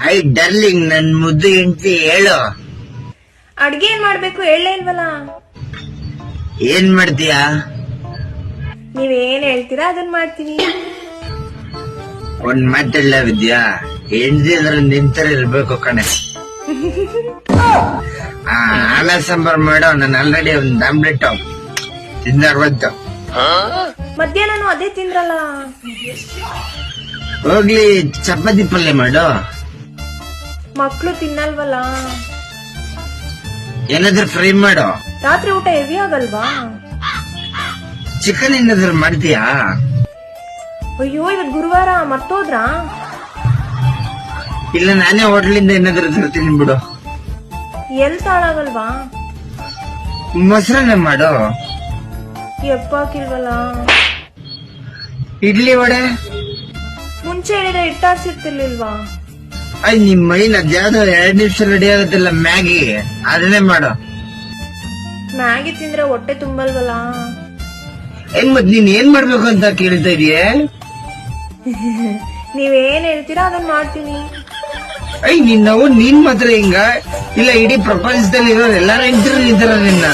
I ಡರ್ಲಿಂಗ್, ನನ್ ಮುದ್ದು ಹೆಂಡತಿ ಹೇಳು. ಅಡ್ಗೆ ಏನ್ ಮಾಡ್ಬೇಕು ಹೇಳೇ ಇಲ್ವಲ್ಲ. ಏನ್ ಮಾಡ್ತೀಯಾ? ನೀವೇನ್ ಹೇಳ್ತೀರಾ ಅದನ್ ಮಾಡ್ತೀನಿ. ಒಂದ್ ಮಾತೆಲ್ಲ ವಿದ್ಯಾ, ಹೆಂಡತಿ ಅಂದ್ರೆ ನಿಂತರ ಇರ್ಬೇಕು ಕಣೆ. ಆಲ ಸಾಂಬಾರ್ ಮಾಡೋ, ನಾನು ಆಲ್ರೆಡಿ ಒಂದ್ ಆಮ್ಲೆಟ್ ತಿಂದಾರ್ವತ್ತು. ಮಧ್ಯಾಹ್ನ ಅದೇ ತಿಂದ್ರಲ್ಲ. ಹೋಗ್ಲಿ, ಚಪಾತಿ ಪಲ್ಯ ಮಾಡು. ಮಕ್ಳು ತಿನ್ನಲ್ವಲ್ಲ. ಏನಾದ್ರೂ ಫ್ರೈ ಮಾಡು. ರಾತ್ರಿ ಊಟ ಹೆವಿ ಆಗಲ್ವಾ? ಚಿಕನ್ ಏನಾದ್ರೂ ಮಾಡ್ತೀಯಾ? ಅಯ್ಯೋ, ಇವತ್ ಗುರುವಾರ ಮರ್ತೋದ್ರಾ? ಇಲ್ಲ, ನಾನೇ ಹೋಟ್ಲಿಂದ ಏನಾದ್ರೂ ತರ್ತೀನಿ ಬಿಡು. ಎಲ್ ತಾಳಾಗಲ್ವಾ? ಮೊಸರನ್ನ ಮಾಡು. ಎಪ್ಪಾಕಿಲ್ವಲ್ಲ. ಇಡ್ಲಿ ವಡೆ ಮುಂಚೆ ಹೇಳಿದ್ರೆ ಇಟ್ಟಾಡ್ಸಿರ್ತಿರ್ಲಿಲ್ವಾ? ನಿಮ್ ಮೈನ್ ಅದ್ಯಾವ್ದೋ 2 ನಿಮಿಷ ರೆಡಿ ಆಗುತ್ತಲ್ಲ ಮ್ಯಾಗಿ, ಅದನ್ನೇ ಮಾಡು. ಮ್ಯಾಗಿ ತಿಂದ್ರೆ ಹೊಟ್ಟೆ ತುಂಬಲ್ವಲ್ಲ. ಮತ್ ನೀನ್ ಏನ್ ಮಾಡ್ಬೇಕು ಅಂತ ಕೇಳ್ತಾ ಇದೀಯ? ನೀವೇನ್ ಹೇಳ್ತೀರಾ ಅದನ್ನ ಮಾಡ್ತೀನಿ. ನೀನ್ ಮಾತ್ರ ಹಿಂಗ? ಇಲ್ಲ, ಇಡೀ ಪ್ರಪಂಚದಲ್ಲಿ ಇರೋರು ಎಲ್ಲಾರು ಹೆಂಡ್ತಿರು ನಿಂತಾರ ನಿನ್ನ.